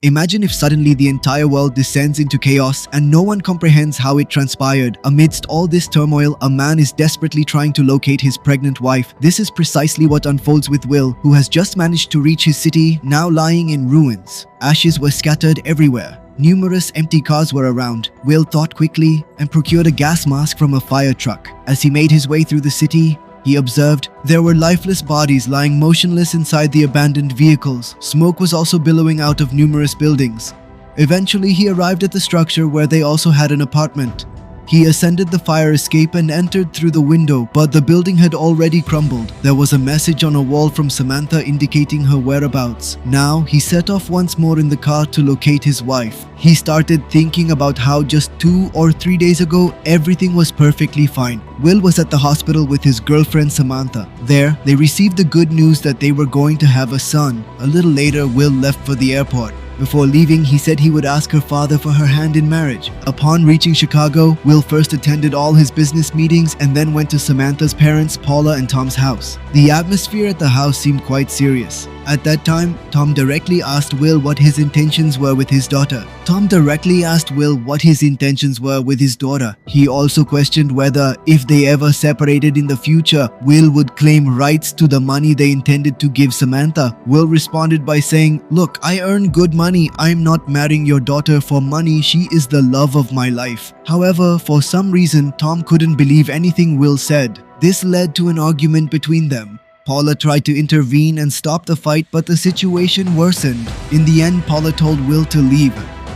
Imagine if suddenly the entire world descends into chaos and no one comprehends how it transpired. Amidst all this turmoil, a man is desperately trying to locate his pregnant wife. This is precisely what unfolds with Will, who has just managed to reach his city, now lying in ruins. Ashes were scattered everywhere. Numerous empty cars were around. Will thought quickly and procured a gas mask from a fire truck. As he made his way through the city, he observed there were lifeless bodies lying motionless inside the abandoned vehicles. Smoke was also billowing out of numerous buildings. Eventually, he arrived at the structure where they also had an apartment. He ascended the fire escape and entered through the window, but the building had already crumbled. There was a message on a wall from Samantha indicating her whereabouts. Now, he set off once more in the car to locate his wife. He started thinking about how just 2 or 3 days ago, everything was perfectly fine. Will was at the hospital with his girlfriend Samantha. There, they received the good news that they were going to have a son. A little later, Will left for the airport. Before leaving, he said he would ask her father for her hand in marriage. Upon reaching Chicago, Will first attended all his business meetings and then went to Samantha's parents, Paula and Tom's house. The atmosphere at the house seemed quite serious. At that time, Tom directly asked Will what his intentions were with his daughter. He also questioned whether, if they ever separated in the future, Will would claim rights to the money they intended to give Samantha. Will responded by saying, "Look, I earn good money. I'm not marrying your daughter for money. She is the love of my life." However, for some reason, Tom couldn't believe anything Will said. This led to an argument between them. Paula tried to intervene and stop the fight, but the situation worsened. In the end, Paula told Will to leave.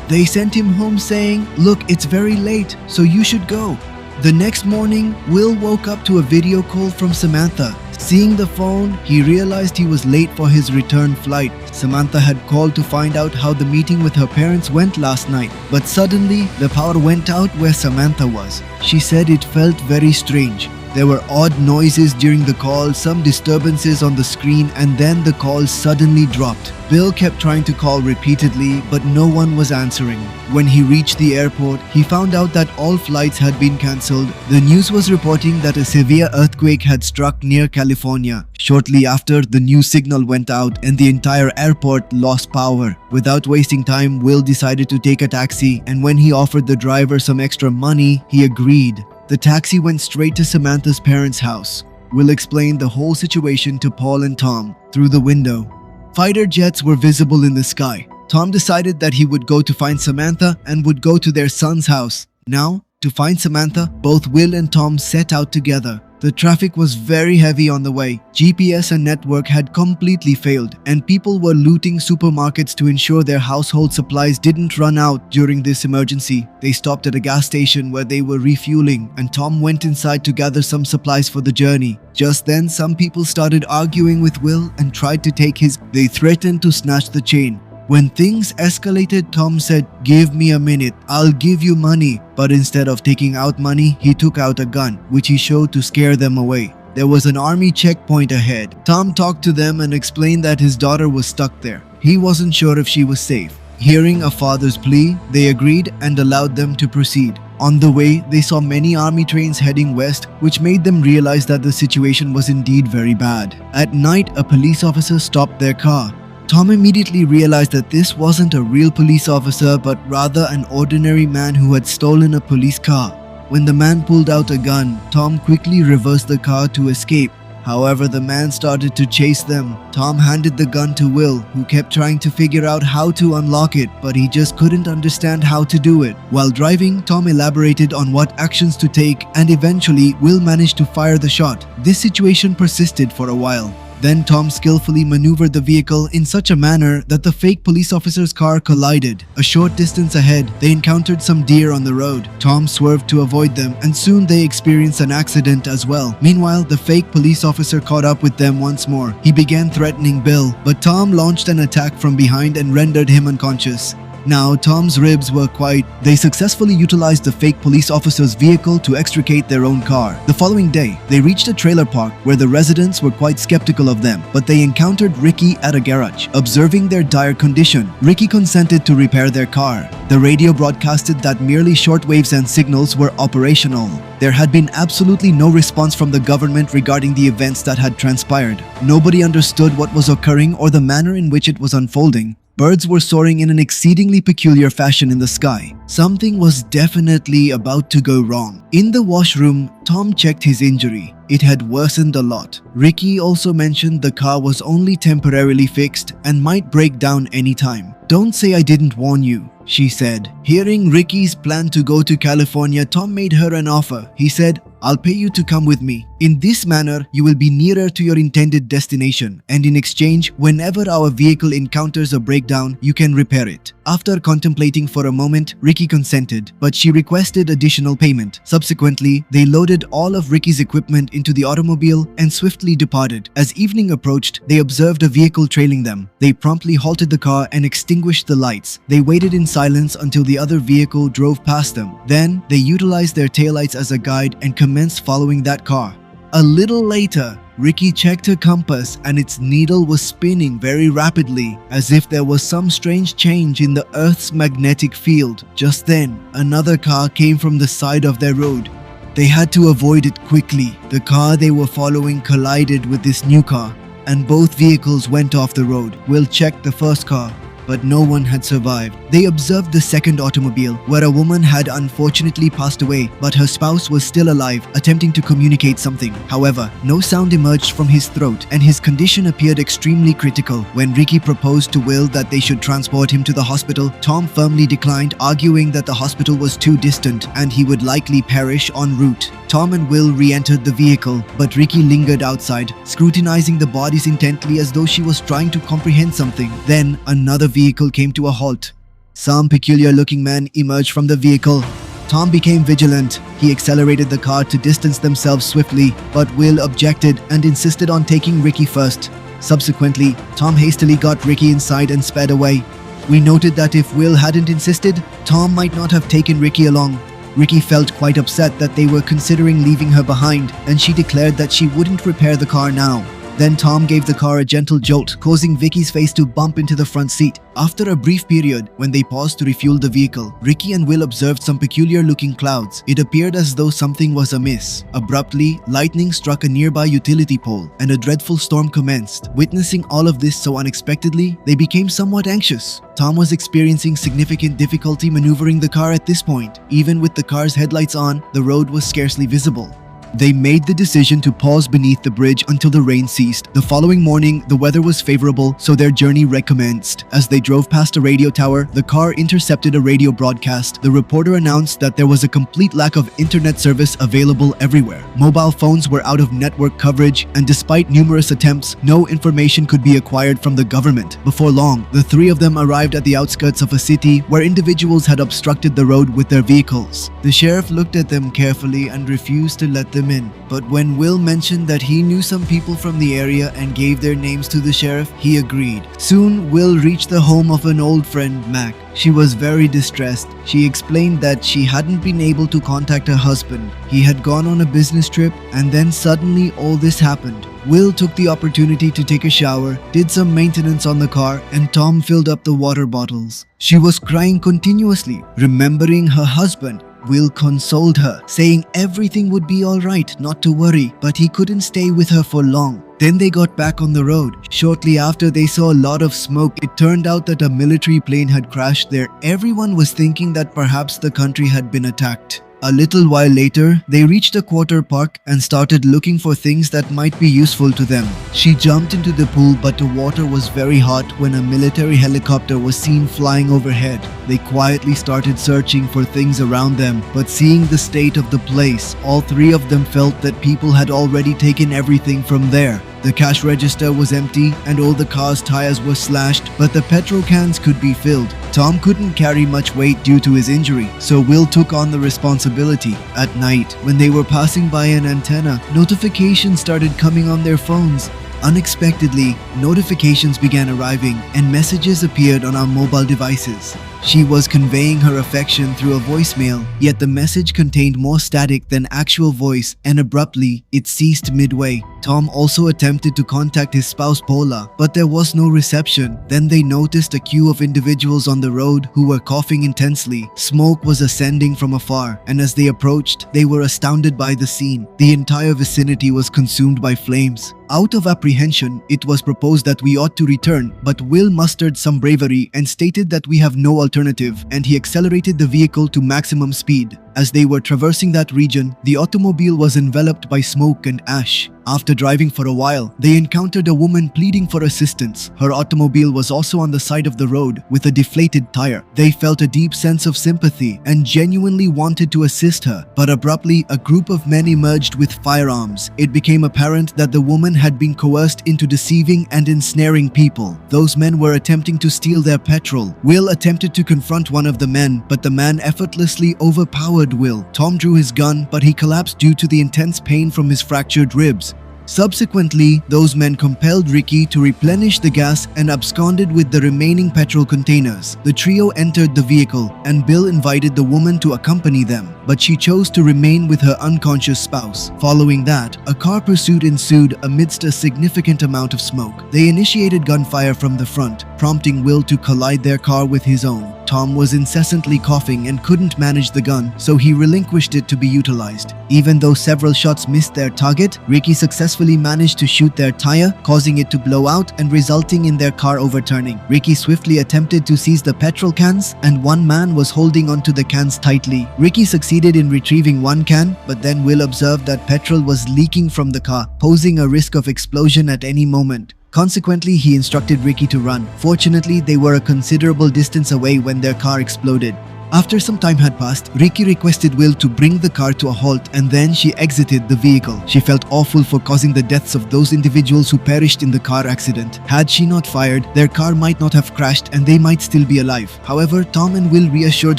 They sent him home saying, "Look, it's very late, so you should go." The next morning, Will woke up to a video call from Samantha. Seeing the phone, he realized he was late for his return flight. Samantha had called to find out how the meeting with her parents went last night, but suddenly the power went out where Samantha was. She said it felt very strange. There were odd noises during the call, some disturbances on the screen, and then the call suddenly dropped. Bill kept trying to call repeatedly, but no one was answering. When he reached the airport, he found out that all flights had been cancelled. The news was reporting that a severe earthquake had struck near California. Shortly after, the new signal went out and the entire airport lost power. Without wasting time, Will decided to take a taxi, and when he offered the driver some extra money, he agreed. The taxi went straight to Samantha's parents' house. Will explained the whole situation to Paul and Tom through the window. Fighter jets were visible in the sky. Tom decided that he would go to find Samantha and would go to their son's house. Now, to find Samantha, both Will and Tom set out together. The traffic was very heavy on the way. GPS and network had completely failed, and people were looting supermarkets to ensure their household supplies didn't run out during this emergency. They stopped at a gas station where they were refueling, and Tom went inside to gather some supplies for the journey. Just then, some people started arguing with Will and tried to take his. They threatened to snatch the chain. When things escalated, Tom said, "Give me a minute, I'll give you money." But instead of taking out money, he took out a gun, which he showed to scare them away. There was an army checkpoint ahead. Tom talked to them and explained that his daughter was stuck there. He wasn't sure if she was safe. Hearing a father's plea, they agreed and allowed them to proceed. On the way, they saw many army trains heading west, which made them realize that the situation was indeed very bad. At night, a police officer stopped their car. Tom immediately realized that this wasn't a real police officer, but rather an ordinary man who had stolen a police car. When the man pulled out a gun, Tom quickly reversed the car to escape. However, the man started to chase them. Tom handed the gun to Will, who kept trying to figure out how to unlock it, but he just couldn't understand how to do it. While driving, Tom elaborated on what actions to take, and eventually, Will managed to fire the shot. This situation persisted for a while. Then Tom skillfully maneuvered the vehicle in such a manner that the fake police officer's car collided. A short distance ahead, they encountered some deer on the road. Tom swerved to avoid them, and soon they experienced an accident as well. Meanwhile, the fake police officer caught up with them once more. He began threatening Bill, but Tom launched an attack from behind and rendered him unconscious. Now, Tom's ribs were quite. They successfully utilized the fake police officer's vehicle to extricate their own car. The following day, they reached a trailer park where the residents were quite skeptical of them, but they encountered Ricky at a garage. Observing their dire condition, Ricky consented to repair their car. The radio broadcasted that merely shortwaves and signals were operational. There had been absolutely no response from the government regarding the events that had transpired. Nobody understood what was occurring or the manner in which it was unfolding. Birds were soaring in an exceedingly peculiar fashion in the sky. Something was definitely about to go wrong. In the washroom, Tom checked his injury. It had worsened a lot. Ricky also mentioned the car was only temporarily fixed and might break down anytime. "Don't say I didn't warn you," she said. Hearing Ricky's plan to go to California, Tom made her an offer. He said, "I'll pay you to come with me. In this manner, you will be nearer to your intended destination, and in exchange, whenever our vehicle encounters a breakdown, you can repair it." After contemplating for a moment, Ricky consented, but she requested additional payment. Subsequently, they loaded all of Ricky's equipment into the automobile and swiftly departed. As evening approached, they observed a vehicle trailing them. They promptly halted the car and extinguished the lights. They waited in silence until the other vehicle drove past them. Then, they utilized their taillights as a guide and commenced following that car. A little later, Ricky checked her compass and its needle was spinning very rapidly, as if there was some strange change in the Earth's magnetic field. Just then, another car came from the side of their road. They had to avoid it quickly. The car they were following collided with this new car, and both vehicles went off the road. Will checked the first car, but no one had survived. They observed the second automobile, where a woman had unfortunately passed away, but her spouse was still alive, attempting to communicate something. However, no sound emerged from his throat, and his condition appeared extremely critical. When Ricky proposed to Will that they should transport him to the hospital, Tom firmly declined, arguing that the hospital was too distant and he would likely perish en route. Tom and Will re-entered the vehicle, but Ricky lingered outside, scrutinizing the bodies intently as though she was trying to comprehend something. Then, another vehicle came to a halt. Some peculiar-looking men emerged from the vehicle. Tom became vigilant. He accelerated the car to distance themselves swiftly, but Will objected and insisted on taking Ricky first. Subsequently, Tom hastily got Ricky inside and sped away. We noted that if Will hadn't insisted, Tom might not have taken Ricky along. Ricky felt quite upset that they were considering leaving her behind, and she declared that she wouldn't repair the car now. Then Tom gave the car a gentle jolt, causing Vicky's face to bump into the front seat. After a brief period, when they paused to refuel the vehicle, Ricky and Will observed some peculiar-looking clouds. It appeared as though something was amiss. Abruptly, lightning struck a nearby utility pole, and a dreadful storm commenced. Witnessing all of this so unexpectedly, they became somewhat anxious. Tom was experiencing significant difficulty maneuvering the car at this point. Even with the car's headlights on, the road was scarcely visible. They made the decision to pause beneath the bridge until the rain ceased. The following morning, the weather was favorable, so their journey recommenced. As they drove past a radio tower, the car intercepted a radio broadcast. The reporter announced that there was a complete lack of internet service available everywhere. Mobile phones were out of network coverage, and despite numerous attempts, no information could be acquired from the government. Before long, the three of them arrived at the outskirts of a city where individuals had obstructed the road with their vehicles. The sheriff looked at them carefully and refused to let them in. But when Will mentioned that he knew some people from the area and gave their names to the sheriff, he agreed. Soon, Will reached the home of an old friend, Mac. She was very distressed. She explained that she hadn't been able to contact her husband. He had gone on a business trip, and then suddenly all this happened. Will took the opportunity to take a shower, did some maintenance on the car, and Tom filled up the water bottles. She was crying continuously, remembering her husband. Will consoled her, saying everything would be alright, not to worry, but he couldn't stay with her for long. Then they got back on the road. Shortly after, they saw a lot of smoke. It turned out that a military plane had crashed there. Everyone was thinking that perhaps the country had been attacked. A little while later, they reached a quarter park and started looking for things that might be useful to them. She jumped into the pool, but the water was very hot when a military helicopter was seen flying overhead. They quietly started searching for things around them, but seeing the state of the place, all three of them felt that people had already taken everything from there. The cash register was empty and all the car's tires were slashed, but the petrol cans could be filled. Tom couldn't carry much weight due to his injury, so Will took on the responsibility. At night, when they were passing by an antenna, notifications started coming on their phones. Unexpectedly, notifications began arriving and messages appeared on our mobile devices. She was conveying her affection through a voicemail, yet the message contained more static than actual voice, and abruptly, it ceased midway. Tom also attempted to contact his spouse Paula, but there was no reception. Then they noticed a queue of individuals on the road who were coughing intensely. Smoke was ascending from afar, and as they approached, they were astounded by the scene. The entire vicinity was consumed by flames. Out of apprehension, it was proposed that we ought to return, but Will mustered some bravery and stated that we have no alternative, and he accelerated the vehicle to maximum speed. As they were traversing that region, the automobile was enveloped by smoke and ash. After driving for a while, they encountered a woman pleading for assistance. Her automobile was also on the side of the road with a deflated tire. They felt a deep sense of sympathy and genuinely wanted to assist her, but abruptly a group of men emerged with firearms. It became apparent that the woman had been coerced into deceiving and ensnaring people. Those men were attempting to steal their petrol. Will attempted to confront one of the men, but the man effortlessly overpowered Will. Tom drew his gun, but he collapsed due to the intense pain from his fractured ribs. Subsequently, those men compelled Ricky to replenish the gas and absconded with the remaining petrol containers. The trio entered the vehicle, and Bill invited the woman to accompany them, but she chose to remain with her unconscious spouse. Following that, a car pursuit ensued amidst a significant amount of smoke. They initiated gunfire from the front, prompting Will to collide their car with his own. Tom was incessantly coughing and couldn't manage the gun, so he relinquished it to be utilized. Even though several shots missed their target, Ricky successfully managed to shoot their tire, causing it to blow out and resulting in their car overturning. Ricky swiftly attempted to seize the petrol cans, and one man was holding onto the cans tightly. Ricky succeeded in retrieving one can, but then Will observed that petrol was leaking from the car, posing a risk of explosion at any moment. Consequently, he instructed Ricky to run. Fortunately, they were a considerable distance away when their car exploded. After some time had passed, Ricky requested Will to bring the car to a halt, and then she exited the vehicle. She felt awful for causing the deaths of those individuals who perished in the car accident. Had she not fired, their car might not have crashed and they might still be alive. However, Tom and Will reassured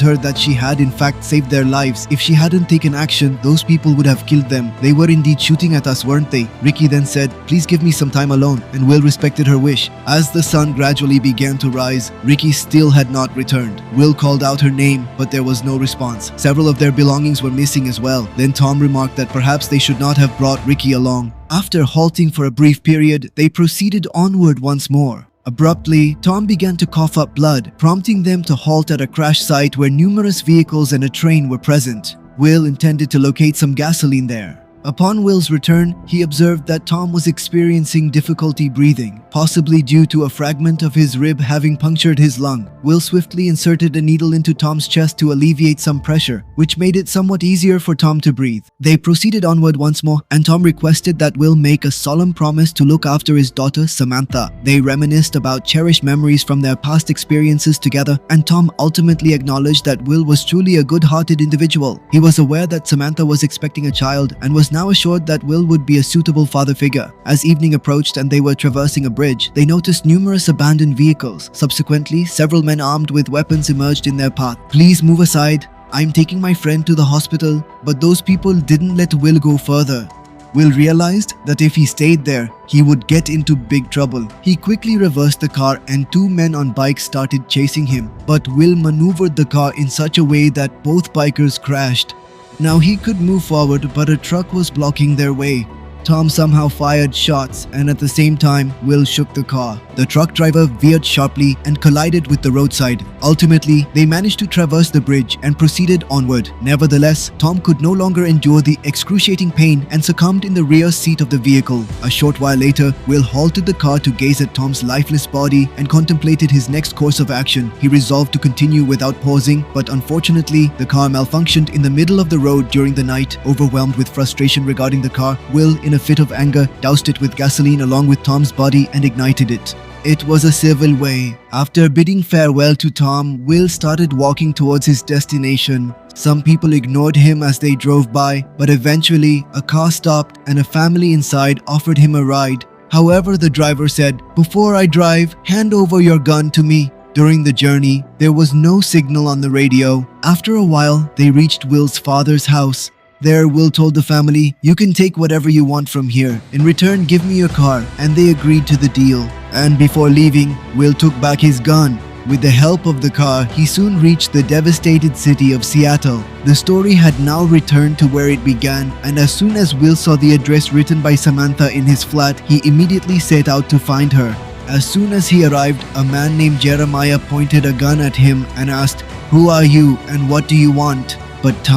her that she had in fact saved their lives. If she hadn't taken action, those people would have killed them. They were indeed shooting at us, weren't they? Ricky then said, "Please give me some time alone," and Will respected her wish. As the sun gradually began to rise, Ricky still had not returned. Will called out her name, but there was no response. Several of their belongings were missing as well. Then Tom remarked that perhaps they should not have brought Ricky along. After halting for a brief period, they proceeded onward once more. Abruptly, Tom began to cough up blood, prompting them to halt at a crash site where numerous vehicles and a train were present. Will intended to locate some gasoline there. Upon Will's return, he observed that Tom was experiencing difficulty breathing, possibly due to a fragment of his rib having punctured his lung. Will swiftly inserted a needle into Tom's chest to alleviate some pressure, which made it somewhat easier for Tom to breathe. They proceeded onward once more, and Tom requested that Will make a solemn promise to look after his daughter Samantha. They reminisced about cherished memories from their past experiences together, and Tom ultimately acknowledged that Will was truly a good-hearted individual. He was aware that Samantha was expecting a child and was now assured that Will would be a suitable father figure. As evening approached and they were traversing a bridge, they noticed numerous abandoned vehicles. Subsequently, several men armed with weapons emerged in their path. "Please move aside. I'm taking my friend to the hospital," but those people didn't let Will go further. Will realized that if he stayed there, he would get into big trouble. He quickly reversed the car and two men on bikes started chasing him, but Will maneuvered the car in such a way that both bikers crashed. Now he could move forward, but a truck was blocking their way. Tom somehow fired shots, and at the same time, Will shook the car. The truck driver veered sharply and collided with the roadside. Ultimately, they managed to traverse the bridge and proceeded onward. Nevertheless, Tom could no longer endure the excruciating pain and succumbed in the rear seat of the vehicle. A short while later, Will halted the car to gaze at Tom's lifeless body and contemplated his next course of action. He resolved to continue without pausing, but unfortunately, the car malfunctioned in the middle of the road during the night. Overwhelmed with frustration regarding the car, Will, in a fit of anger, doused it with gasoline along with Tom's body and ignited it. It was a civil way. After bidding farewell to Tom, Will started walking towards his destination. Some people ignored him as they drove by, but eventually a car stopped and a family inside offered him a ride. However, the driver said, "Before I drive, hand over your gun to me." During the journey, there was no signal on the radio. After a while, they reached Will's father's house. There, Will told the family, "You can take whatever you want from here. In return, give me your car," and they agreed to the deal. And before leaving, Will took back his gun. With the help of the car, he soon reached the devastated city of Seattle. The story had now returned to where it began, and as soon as Will saw the address written by Samantha in his flat, he immediately set out to find her. As soon as he arrived, a man named Jeremiah pointed a gun at him and asked, "Who are you and what do you want?" But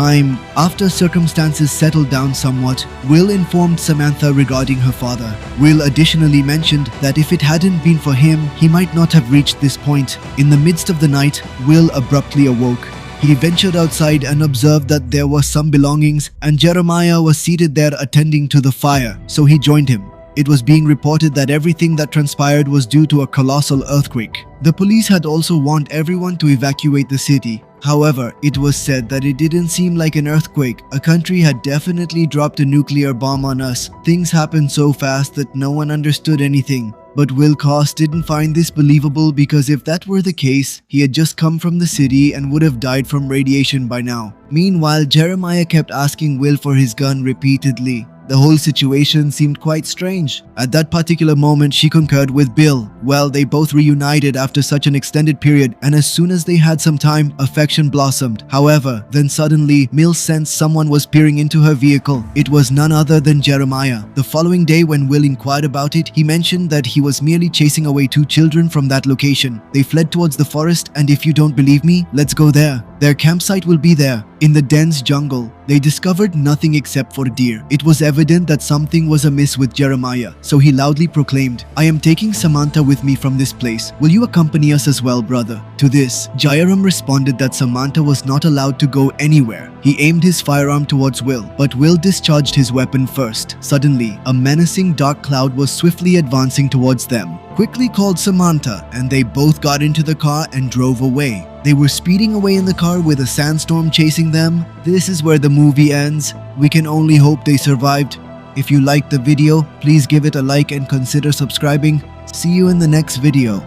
after circumstances settled down somewhat, Will informed Samantha regarding her father. Will additionally mentioned that if it hadn't been for him, he might not have reached this point. In the midst of the night, Will abruptly awoke. He ventured outside and observed that there were some belongings, and Jeremiah was seated there attending to the fire, so he joined him. It was being reported that everything that transpired was due to a colossal earthquake. The police had also warned everyone to evacuate the city. However, it was said that it didn't seem like an earthquake. A country had definitely dropped a nuclear bomb on us. Things happened so fast that no one understood anything. But Will Cost didn't find this believable because if that were the case, he had just come from the city and would have died from radiation by now. Meanwhile, Jeremiah kept asking Will for his gun repeatedly. The whole situation seemed quite strange. At that particular moment, she concurred with Bill. Well, they both reunited after such an extended period, and as soon as they had some time, affection blossomed. However, then suddenly, Mills sensed someone was peering into her vehicle. It was none other than Jeremiah. The following day, when Will inquired about it, he mentioned that he was merely chasing away 2 children from that location. They fled towards the forest, and if you don't believe me, let's go there. Their campsite will be there. In the dense jungle, they discovered nothing except for deer. It was evident that something was amiss with Jeremiah, so he loudly proclaimed, "I am taking Samantha with me from this place. Will you accompany us as well, brother?" To this, Jairam responded that Samantha was not allowed to go anywhere. He aimed his firearm towards Will, but Will discharged his weapon first. Suddenly, a menacing dark cloud was swiftly advancing towards them. Quickly called Samantha, and they both got into the car and drove away. They were speeding away in the car with a sandstorm chasing them. This is where the movie ends. We can only hope they survived. If you liked the video, please give it a like and consider subscribing. See you in the next video.